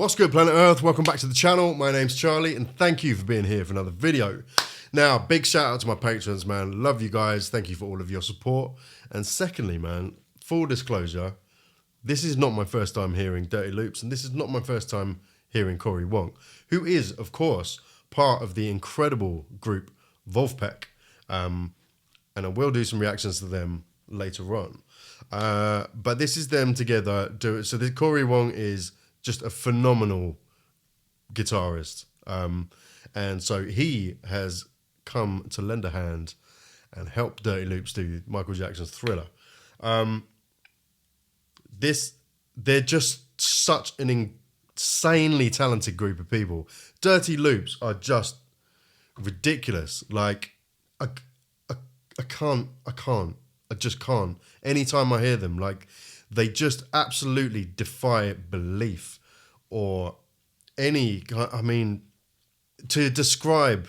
What's good, planet Earth? Welcome back to the channel. My name's Charlie, and thank you for being here for another video. Now, big shout out to my patrons, man. Love you guys. Thank you for all of your support. And secondly, man, full disclosure, this is not my first time hearing Dirty Loops, and this is not my first time hearing Cory Wong, who is, of course, part of the incredible group Vocalist. And I will do some reactions to them later on. But this is them together. So this Cory Wong is just a phenomenal guitarist. And so he has come to lend a hand and help Dirty Loops do Michael Jackson's Thriller. They're just such an insanely talented group of people. Dirty Loops are just ridiculous. Like, I just can't. Anytime I hear them, like, they just absolutely defy belief or any, I mean, to describe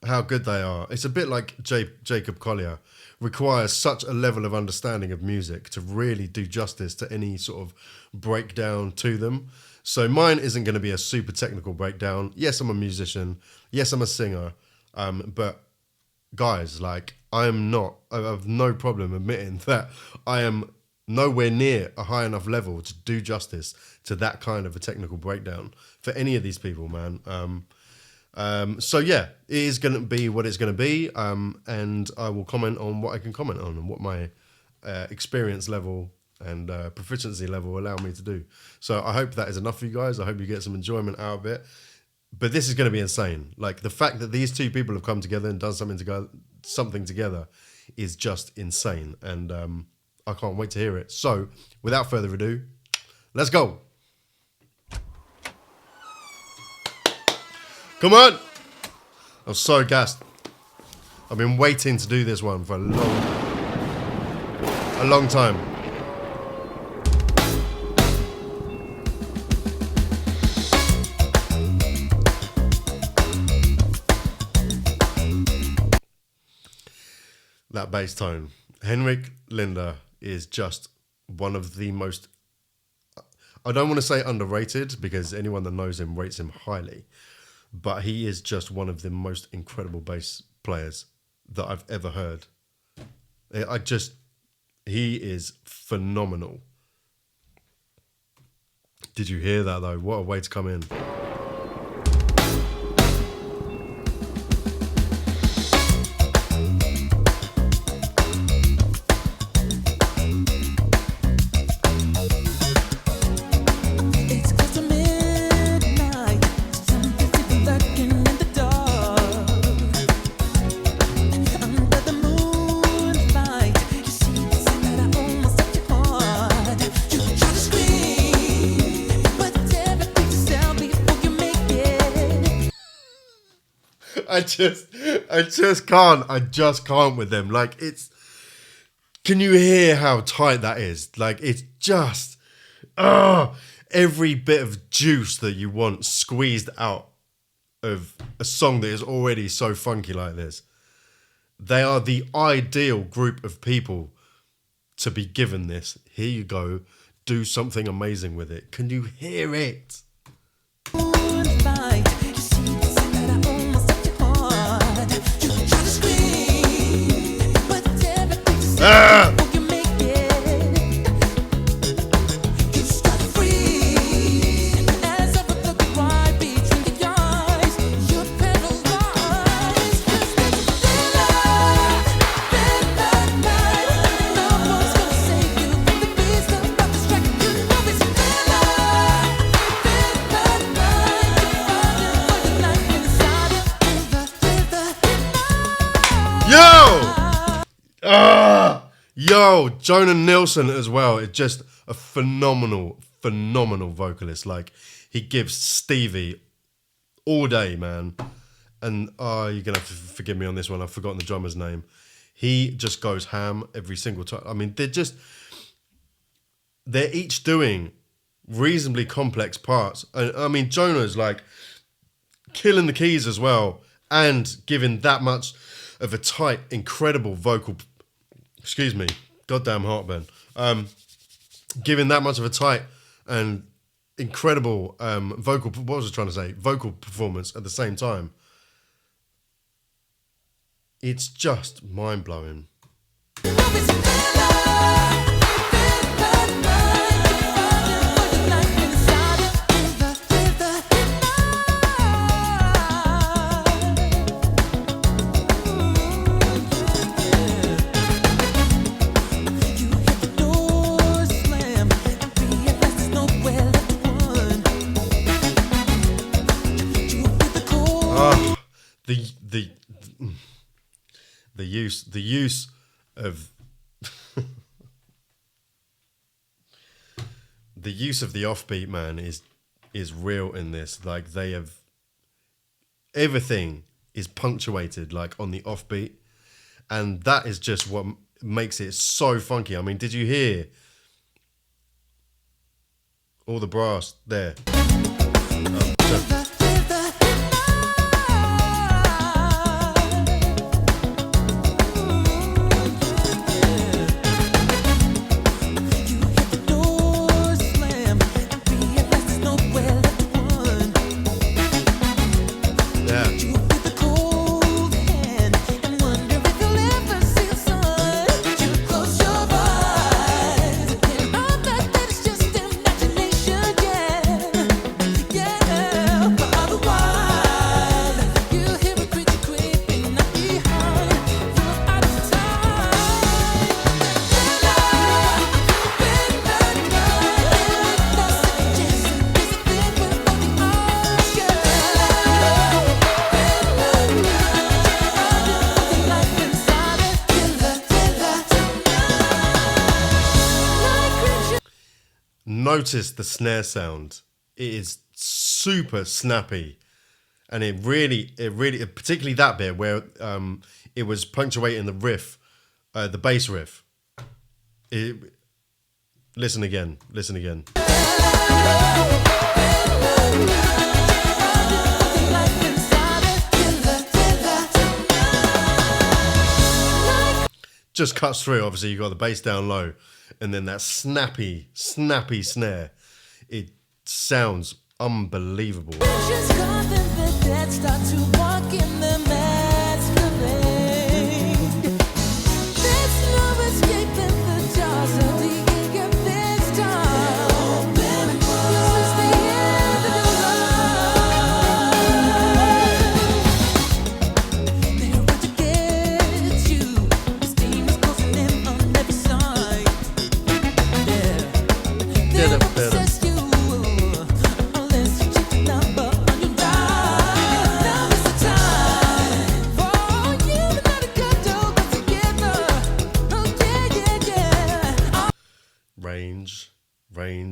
how good they are, it's a bit like Jacob Collier, requires such a level of understanding of music to really do justice to any sort of breakdown to them. So mine isn't going to be a super technical breakdown. Yes, I'm a musician. Yes, I'm a singer. But guys, like, I have no problem admitting that I am nowhere near a high enough level to do justice to that kind of a technical breakdown for any of these people, man. So yeah, it is going to be what it's going to be, and I will comment on what I can comment on and what my experience level and proficiency level allow me to do. So I hope that is enough for you guys. I hope you get some enjoyment out of it. But this is going to be insane. Like, the fact that these two people have come together and done something together is just insane, and I can't wait to hear it. So, without further ado, let's go. Come on! I'm so gassed. I've been waiting to do this one for a long time. That bass tone. Henrik Linder is just one of the most, I don't want to say underrated, because anyone that knows him rates him highly, but he is just one of the most incredible bass players that I've ever heard. He is phenomenal. Did you hear that though? What a way to come in. I just can't with them. Like, can you hear how tight that is? Like, it's just, every bit of juice that you want squeezed out of a song that is already so funky like this. They are the ideal group of people to be given this. Here you go, do something amazing with it. Can you hear it? Ah! Yo, Jonah Nilsson as well. It's just a phenomenal vocalist. Like, he gives Stevie all day, man. And you're going to have to forgive me on this one. I've forgotten the drummer's name. He just goes ham every single time. I mean, they're each doing reasonably complex parts. I mean, Jonah's like killing the keys as well and giving that much of a tight, incredible vocal. Excuse me, goddamn heartburn. Giving that much of a tight and incredible vocal. What was I trying to say? Vocal performance at the same time. It's just mind blowing. The use of the use of the offbeat, man, is real in this. Like, they have, everything is punctuated like on the offbeat, and that is just what makes it so funky. I mean, did you hear all the brass there? Notice the snare sound. It is super snappy, and it really, particularly that bit where it was punctuating the riff, the bass riff. Listen again. Just cuts through. Obviously, you got the bass down low, and then that snappy snare. It sounds unbelievable.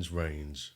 Range.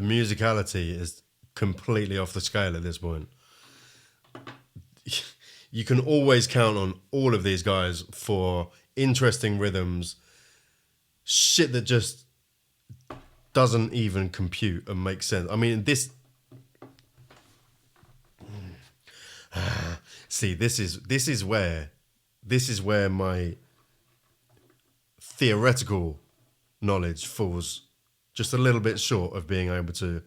Musicality is completely off the scale at this point. You can always count on all of these guys for interesting rhythms, shit that just doesn't even compute and make sense. I mean, this see, this is where my theoretical knowledge falls just a little bit short of being able to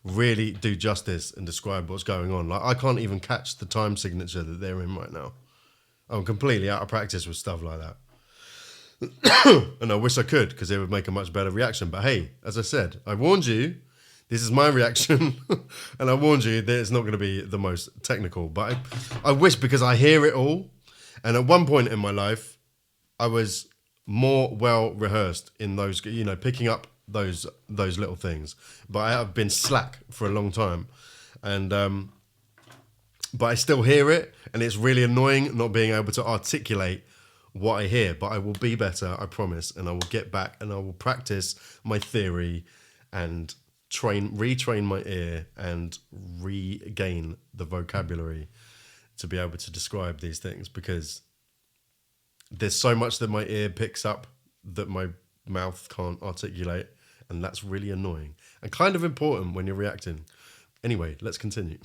really do justice and describe what's going on. Like, I can't even catch the time signature that they're in right now. I'm completely out of practice with stuff like that. And I wish I could, because it would make a much better reaction. But hey, as I said, I warned you, this is my reaction. And I warned you that it's not going to be the most technical. But I wish, because I hear it all. And at one point in my life, I was more well rehearsed in those, you know, picking up those little things. But I have been slack for a long time. And but I still hear it. And it's really annoying not being able to articulate what I hear, but I will be better, I promise, and I will get back and I will practice my theory and retrain my ear and regain the vocabulary to be able to describe these things, because there's so much that my ear picks up that my mouth can't articulate, and that's really annoying and kind of important when you're reacting. Anyway, let's continue.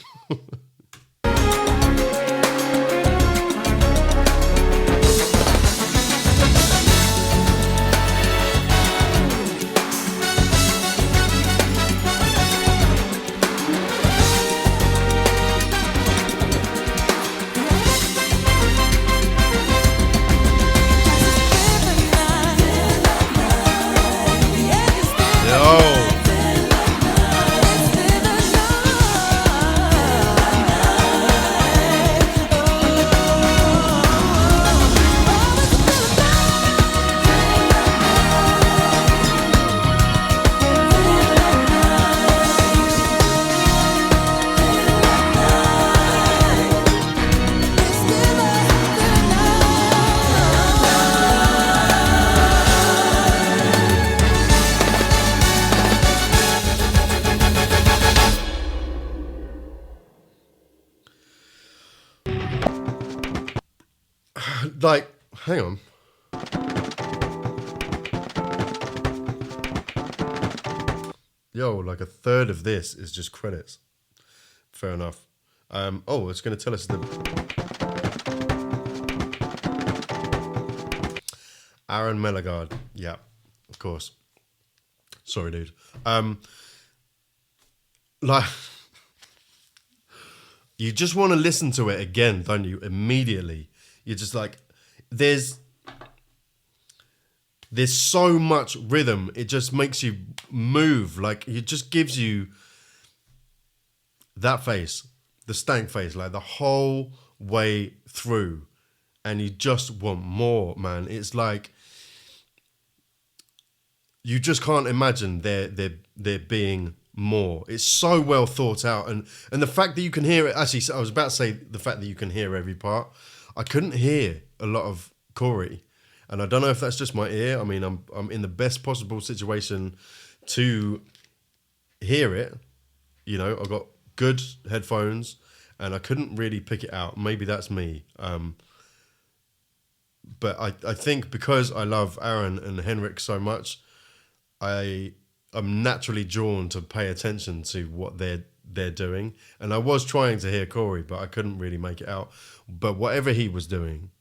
Like, hang on. Yo, like a third of this is just credits. Fair enough. Oh, it's going to tell us the... Aaron Melagard. Yeah, of course. Sorry, dude. Like... You just want to listen to it again, don't you? Immediately. You're just like... There's so much rhythm. It just makes you move. Like, it just gives you that face, the stank face, like the whole way through. And you just want more, man. It's like, you just can't imagine there being more. It's so well thought out. And the fact that you can hear it, actually, I was about to say the fact that you can hear every part. I couldn't hear a lot of Cory, and I don't know if that's just my ear. I mean, I'm in the best possible situation to hear it. You know, I've got good headphones, and I couldn't really pick it out. Maybe that's me. But I think because I love Aaron and Henrik so much, I'm naturally drawn to pay attention to what they're doing. And I was trying to hear Cory, but I couldn't really make it out. But whatever he was doing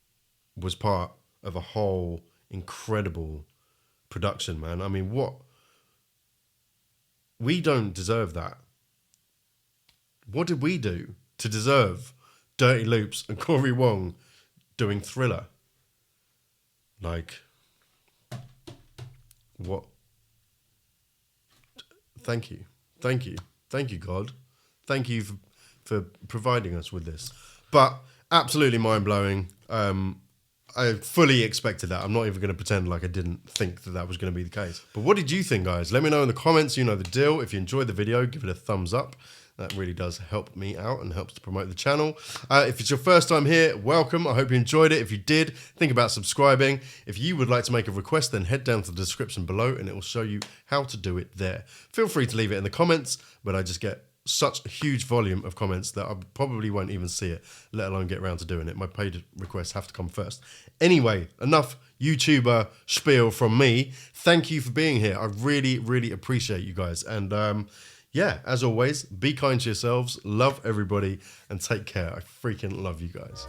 was part of a whole incredible production, man. I mean, we don't deserve that. What did we do to deserve Dirty Loops and Cory Wong doing Thriller? Like, what? Thank you, God. Thank you for providing us with this. But absolutely mind-blowing. I fully expected that. I'm not even going to pretend like I didn't think that was going to be the case. But what did you think, guys? Let me know in the comments. You know the deal. If you enjoyed the video, give it a thumbs up. That really does help me out and helps to promote the channel. If it's your first time here, welcome. I hope you enjoyed it. If you did, think about subscribing. If you would like to make a request, then head down to the description below and it will show you how to do it there. Feel free to leave it in the comments, but I just get such a huge volume of comments that I probably won't even see it, let alone get around to doing it. My paid requests have to come first. Anyway, enough YouTuber spiel from me. Thank you for being here. I really, really appreciate you guys. And yeah, as always, be kind to yourselves, love everybody, and take care. I freaking love you guys.